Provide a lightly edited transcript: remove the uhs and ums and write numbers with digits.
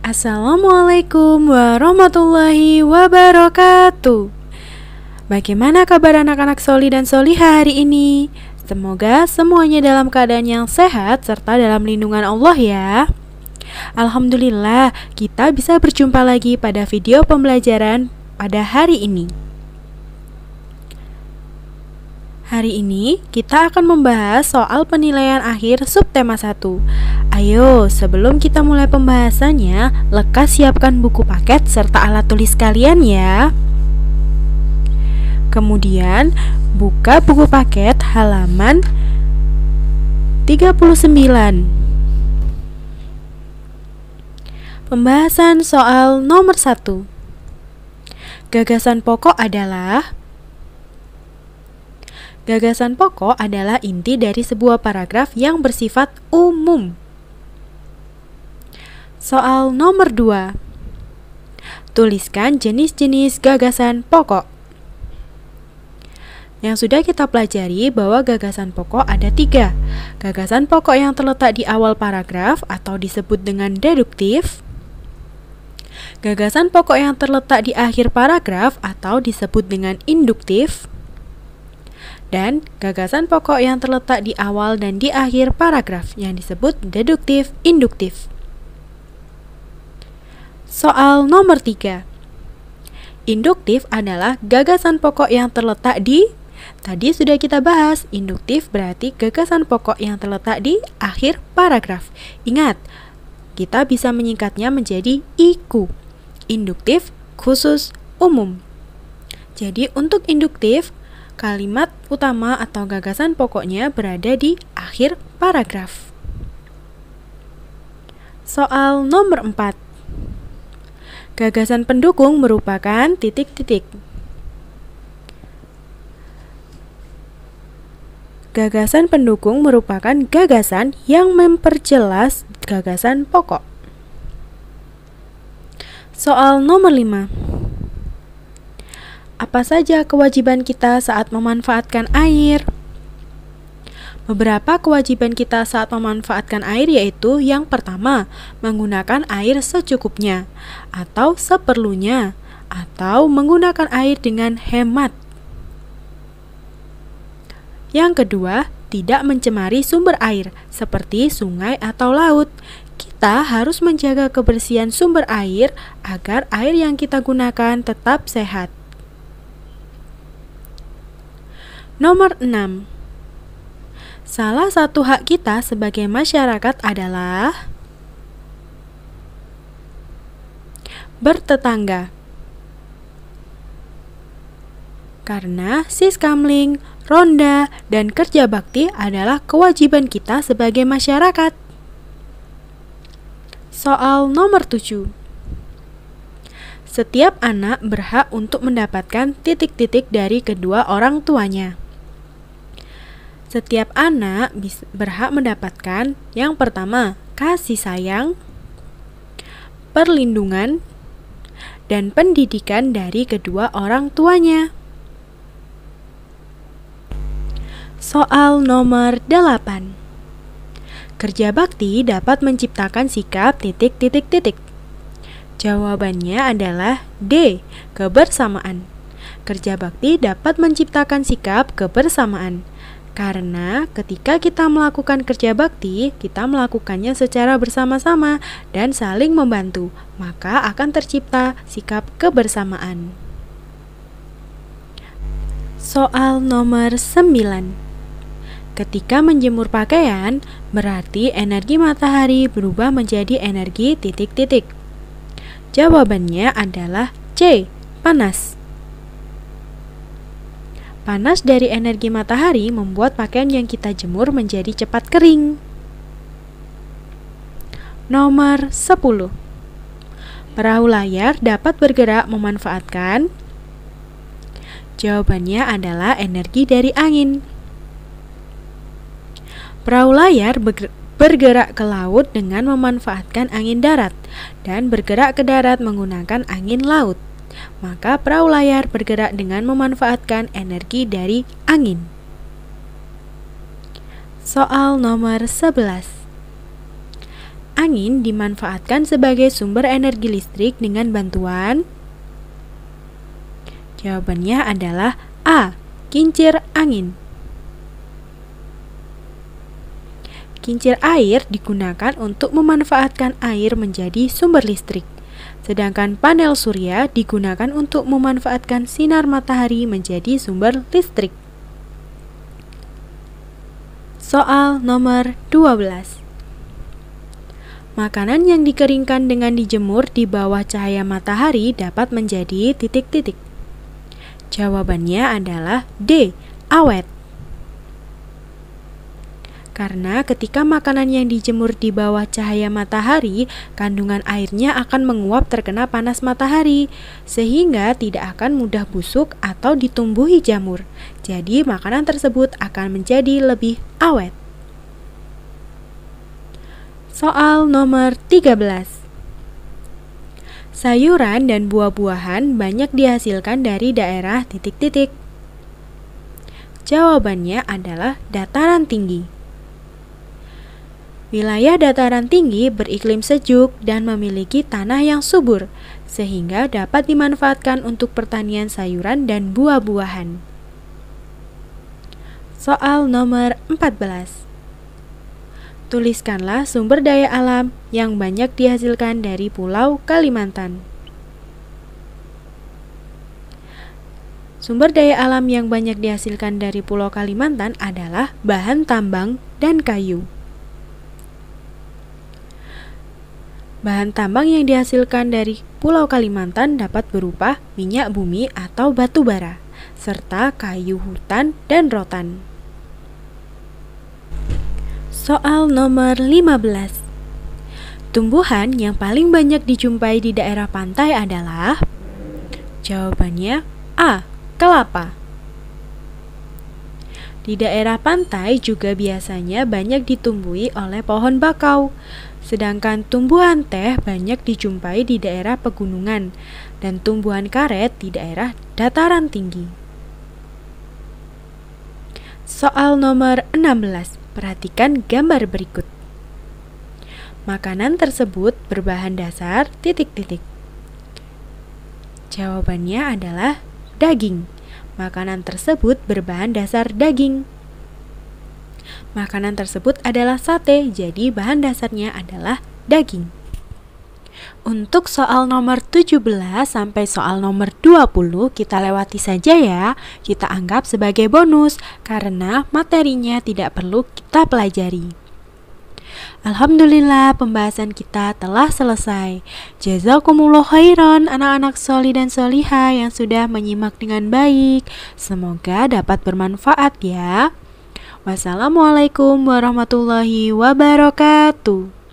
Assalamualaikum warahmatullahi wabarakatuh. Bagaimana kabar anak-anak soli dan solihah hari ini? Semoga semuanya dalam keadaan yang sehat serta dalam lindungan Allah ya. Alhamdulillah, kita bisa berjumpa lagi pada video pembelajaran pada hari ini. Hari ini kita akan membahas soal penilaian akhir subtema 1. Ayo, sebelum kita mulai pembahasannya, lekas siapkan buku paket serta alat tulis kalian ya. Kemudian, buka buku paket halaman 39. Pembahasan soal nomor 1. Gagasan pokok adalah inti dari sebuah paragraf yang bersifat umum. Soal nomor 2. Tuliskan jenis-jenis gagasan pokok. Yang sudah kita pelajari bahwa gagasan pokok ada 3. Gagasan pokok yang terletak di awal paragraf atau disebut dengan deduktif. Gagasan pokok yang terletak di akhir paragraf atau disebut dengan induktif. Dan gagasan pokok yang terletak di awal dan di akhir paragraf yang disebut deduktif induktif. Soal nomor 3. Induktif adalah gagasan pokok yang terletak di, tadi sudah kita bahas, induktif berarti gagasan pokok yang terletak di akhir paragraf. Ingat, kita bisa menyingkatnya menjadi IKU, induktif khusus umum. Jadi untuk induktif, kalimat utama atau gagasan pokoknya berada di akhir paragraf. Soal nomor 4. Gagasan pendukung merupakan titik-titik. Gagasan pendukung merupakan gagasan yang memperjelas gagasan pokok. Soal nomor 5. Apa saja kewajiban kita saat memanfaatkan air? Beberapa kewajiban kita saat memanfaatkan air yaitu yang pertama, menggunakan air secukupnya atau seperlunya, atau menggunakan air dengan hemat. Yang kedua, tidak mencemari sumber air seperti sungai atau laut. Kita harus menjaga kebersihan sumber air agar air yang kita gunakan tetap sehat. Nomor 6. Salah satu hak kita sebagai masyarakat adalah bertetangga. Karena siskamling, ronda, dan kerja bakti adalah kewajiban kita sebagai masyarakat. Soal nomor 7. Setiap anak berhak untuk mendapatkan titik-titik dari kedua orang tuanya. Setiap anak berhak mendapatkan yang pertama, kasih sayang, perlindungan, dan pendidikan dari kedua orang tuanya. Soal nomor 8. Kerja bakti dapat menciptakan sikap titik-titik-titik. Jawabannya adalah D, kebersamaan. Kerja bakti dapat menciptakan sikap kebersamaan. Karena ketika kita melakukan kerja bakti, kita melakukannya secara bersama-sama dan saling membantu, maka akan tercipta sikap kebersamaan. Soal nomor 9. Ketika menjemur pakaian, berarti energi matahari berubah menjadi energi titik-titik. Jawabannya adalah C, panas. Panas dari energi matahari membuat pakaian yang kita jemur menjadi cepat kering. Nomor 10. Perahu layar dapat bergerak memanfaatkan. Jawabannya adalah energi dari angin. Perahu layar bergerak ke laut dengan memanfaatkan angin darat dan bergerak ke darat menggunakan angin laut. Maka perahu layar bergerak dengan memanfaatkan energi dari angin. Soal nomor 11. angin dimanfaatkan sebagai sumber energi listrik dengan bantuan? Jawabannya adalah A. Kincir angin. Kincir air digunakan untuk memanfaatkan air menjadi sumber listrik. Sedangkan panel surya digunakan untuk memanfaatkan sinar matahari menjadi sumber listrik. Soal nomor 12. Makanan yang dikeringkan dengan dijemur di bawah cahaya matahari dapat menjadi titik-titik. Jawabannya adalah D. Awet. Karena ketika makanan yang dijemur di bawah cahaya matahari, kandungan airnya akan menguap terkena panas matahari, sehingga tidak akan mudah busuk atau ditumbuhi jamur. Jadi makanan tersebut akan menjadi lebih awet. Soal nomor 13. Sayuran dan buah-buahan banyak dihasilkan dari daerah titik-titik. Jawabannya adalah dataran tinggi. Wilayah dataran tinggi beriklim sejuk dan memiliki tanah yang subur, sehingga dapat dimanfaatkan untuk pertanian sayuran dan buah-buahan. Soal nomor 14. Tuliskanlah sumber daya alam yang banyak dihasilkan dari Pulau Kalimantan. Sumber daya alam yang banyak dihasilkan dari Pulau Kalimantan adalah bahan tambang dan kayu. Bahan tambang yang dihasilkan dari Pulau Kalimantan dapat berupa minyak bumi atau batu bara, serta kayu hutan dan rotan. Soal nomor 15. Tumbuhan yang paling banyak dijumpai di daerah pantai adalah? Jawabannya A. Kelapa. Di daerah pantai juga biasanya banyak ditumbuhi oleh pohon bakau, sedangkan tumbuhan teh banyak dijumpai di daerah pegunungan dan tumbuhan karet di daerah dataran tinggi. Soal nomor 16. Perhatikan gambar berikut. Makanan tersebut berbahan dasar titik-titik. Jawabannya adalah daging. Makanan tersebut berbahan dasar daging. Makanan tersebut adalah sate, jadi bahan dasarnya adalah daging. Untuk soal nomor 17 sampai soal nomor 20 kita lewati saja ya. Kita anggap sebagai bonus karena materinya tidak perlu kita pelajari. Alhamdulillah pembahasan kita telah selesai. Jazakumullah khairan anak-anak soli dan soliha yang sudah menyimak dengan baik. Semoga dapat bermanfaat ya. Wassalamualaikum warahmatullahi wabarakatuh.